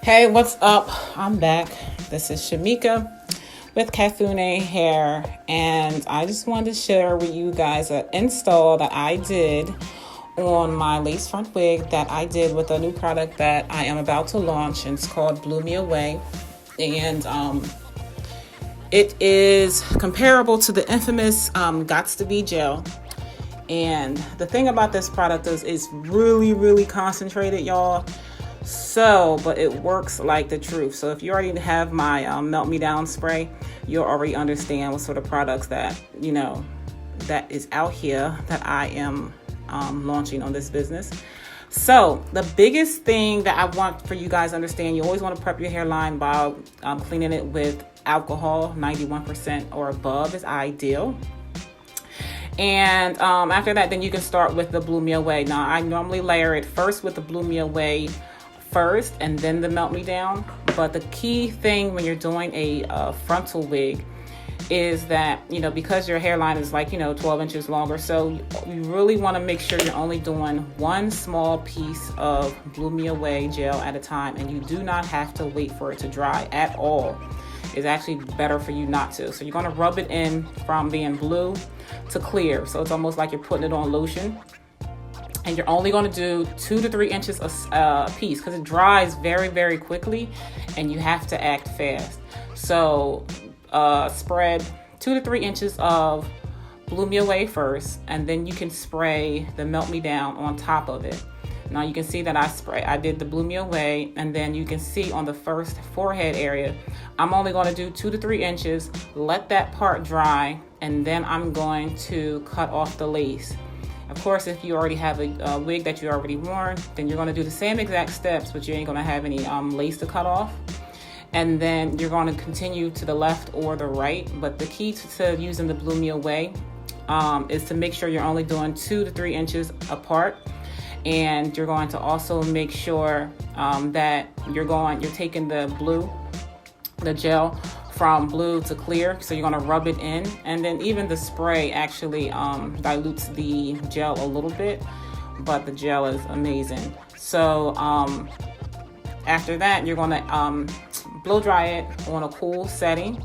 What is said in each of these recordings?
Hey, what's up? I'm back. This is Shamika with Kafuné Hair, and I just wanted to share with you guys an install that I did on my lace front wig that I did with a new product that I am about to launch, and it's called Blu Me Away. And it is comparable to the infamous Gots to Be gel. And the thing about this product is it's really concentrated, y'all. So, but it works like the truth. So if you already have my Melt Me Down spray, you'll already understand what sort of products that, that is out here that I am launching on this business. So the biggest thing that I want for you guys to understand, you always want to prep your hairline by cleaning it with alcohol. 91% or above is ideal. And after that, then you can start with the Blu Me Away. Now, I normally layer it first with the Blu Me Away first and then the Melt Me Down. But the key thing when you're doing a frontal wig is that, because your hairline is 12 inches longer, so you really want to make sure you're only doing one small piece of Blu Me Away gel at a time, and you do not have to wait for it to dry at all. It's actually better for you not to. So you're going to rub it in from being blue to clear. So it's almost like you're putting it on lotion. And you're only going to do 2 to 3 inches a piece because it dries very quickly and you have to act fast. So spread 2 to 3 inches of Blu Me Away first, and then you can spray the Melt Me Down on top of it. Now you can see that I did the Blu Me Away, and then you can see on the first forehead area, I'm only going to do 2 to 3 inches, let that part dry, and then I'm going to cut off the lace. Of course, if you already have a wig that you already worn, then you're going to do the same exact steps, but you ain't going to have any lace to cut off. And then you're going to continue to the left or the right. But the key to using the Blu Me Away is to make sure you're only doing 2 to 3 inches apart. And you're going to also make sure that you're taking the gel from blue to clear. So you're going to rub it in, and then even the spray actually dilutes the gel a little bit, but the gel is amazing. So after that, you're going to blow dry it on a cool setting,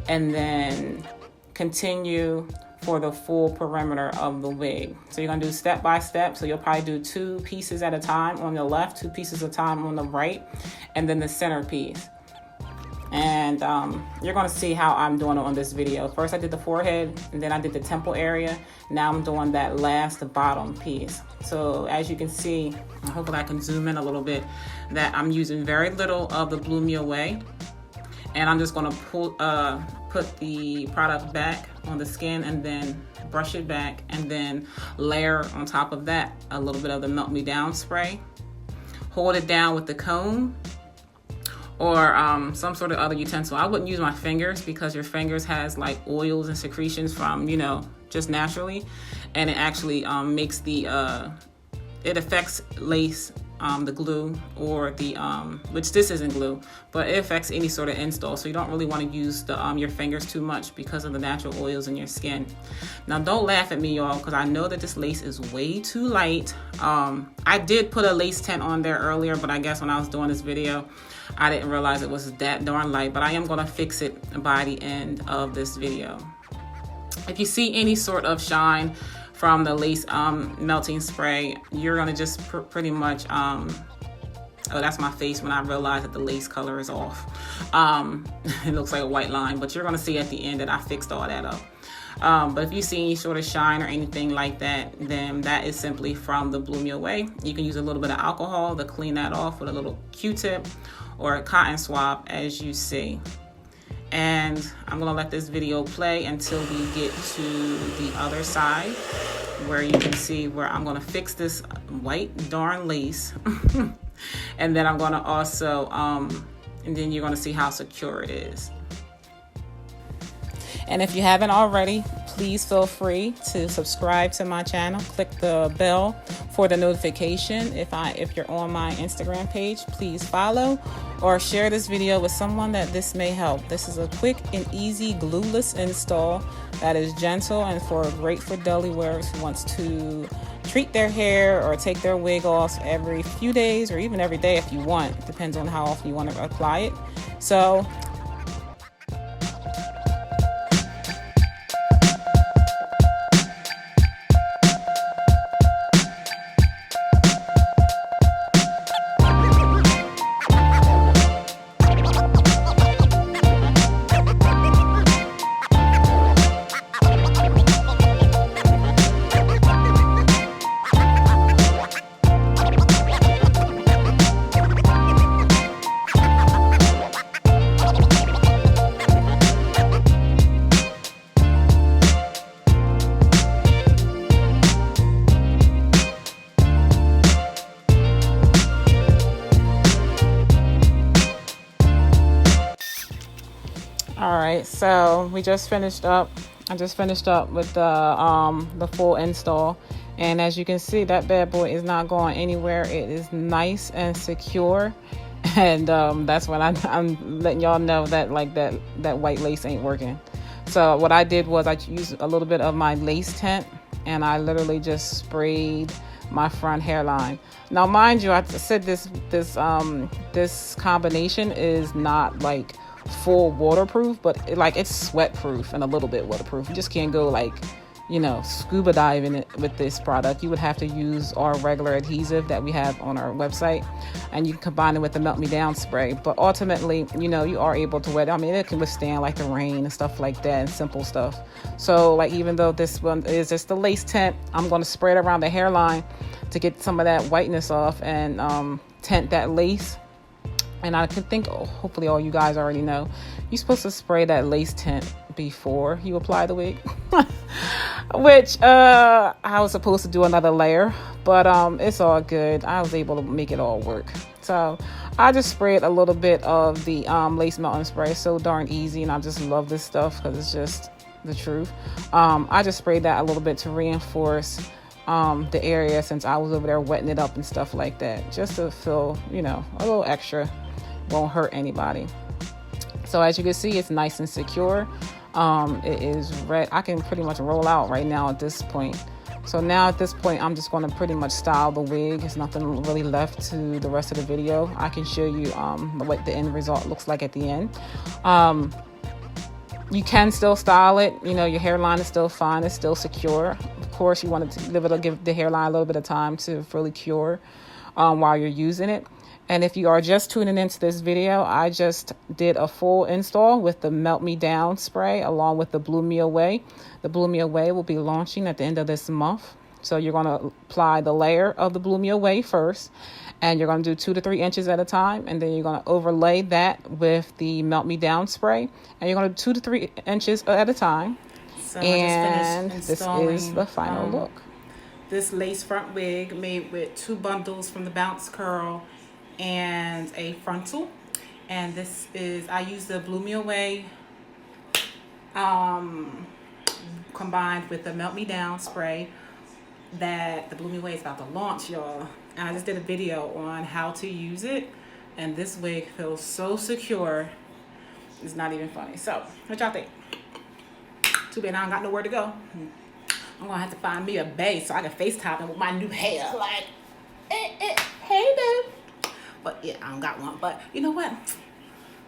and then continue for the full perimeter of the wig. So you're going to do step by step. So you'll probably do 2 pieces at a time on the left, 2 pieces at a time on the right, and then the center piece. And you're going to see how I'm doing it on this video. First I did the forehead, and then I did the temple area. Now I'm doing that last bottom piece. So as you can see, hopefully I can zoom in a little bit, that I'm using very little of the Blu Me Away. And I'm just going to put the product back on the skin, and then brush it back, and then layer on top of that a little bit of the Melt Me Down spray. Hold it down with the comb or some sort of other utensil. I wouldn't use my fingers because your fingers has oils and secretions from, just naturally. And it actually makes it affects lace, the glue, or the, which this isn't glue, but it affects any sort of install. So you don't really want to use your fingers too much because of the natural oils in your skin. Now don't laugh at me, y'all, because I know that this lace is way too light. I did put a lace tint on there earlier, but I guess when I was doing this video, I didn't realize it was that darn light, but I am going to fix it by the end of this video. If you see any sort of shine from the lace melting spray, you're going to just pretty much, oh, that's my face when I realized that the lace color is off. It looks like a white line, but you're going to see at the end that I fixed all that up. But if you see any sort of shine or anything like that, then that is simply from the Blu Me Away. You can use a little bit of alcohol to clean that off with a little Q-tip or a cotton swab, as you see. And I'm gonna let this video play until we get to the other side, where you can see where I'm gonna fix this white darn lace. And then I'm gonna also, and then you're gonna see how secure it is. And if you haven't already, please feel free to subscribe to my channel. Click the bell for the notification. If you're on my Instagram page, please follow or share this video with someone that this may help. This is a quick and easy glueless install that is gentle and great for daily wearers who wants to treat their hair or take their wig off every few days or even every day if you want. Depends on how often you want to apply it. So all right, so we just finished up. I just finished up with the full install, and as you can see, that bad boy is not going anywhere. It is nice and secure, and that's when I'm letting y'all know that that white lace ain't working. So what I did was I used a little bit of my lace tint, and I literally just sprayed my front hairline. Now, mind you, I said this combination is not like full waterproof, but it's sweat proof and a little bit waterproof. You just can't go scuba diving it with this product. You would have to use our regular adhesive that we have on our website, and you can combine it with the Melt Me Down spray. But ultimately, you are able to wet. I mean, it can withstand the rain and stuff like that, and simple stuff. So even though this one is just the lace tint, I'm going to spray it around the hairline to get some of that whiteness off and tint that lace. And I can think, hopefully all you guys already know, you're supposed to spray that lace tint before you apply the wig, which I was supposed to do another layer, but it's all good. I was able to make it all work. So I just sprayed a little bit of the lace melting spray. So darn easy, and I just love this stuff because it's just the truth. I just sprayed that a little bit to reinforce the area, since I was over there wetting it up and stuff like that, just to feel a little extra. Won't hurt anybody. So as you can see, it's nice and secure. It is red. I can pretty much roll out right now at this point. So now at this point, I'm just going to pretty much style the wig. There's nothing really left to the rest of the video. I can show you what the end result looks like at the end. You can still style it. Your hairline is still fine. It's still secure. Of course, you want to give the hairline a little bit of time to fully cure while you're using it. And if you are just tuning into this video, I just did a full install with the Melt Me Down spray along with the Blu Me Away. The Blu Me Away will be launching at the end of this month. So you're going to apply the layer of the Blu Me Away first, and you're going to do 2 to 3 inches at a time. And then you're going to overlay that with the Melt Me Down spray, and you're going to do 2 to 3 inches at a time. So and this is the final look. This lace front wig made with 2 bundles from the Bounce Curl and a frontal, and this is, I use the Blu Me Away combined with the Melt Me Down spray that the Blu Me Away is about to launch, y'all. And I just did a video on how to use it, and this wig feels so secure, it's not even funny. So what y'all think? Too bad I don't got nowhere to go. I'm gonna have to find me a bae so I can FaceTime him with my new hair, hey babe. But yeah, I don't got one. But you know what?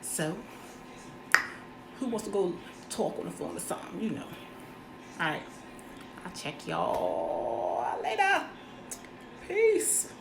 So, who wants to go talk on the phone or something? All right. I'll check y'all later. Peace.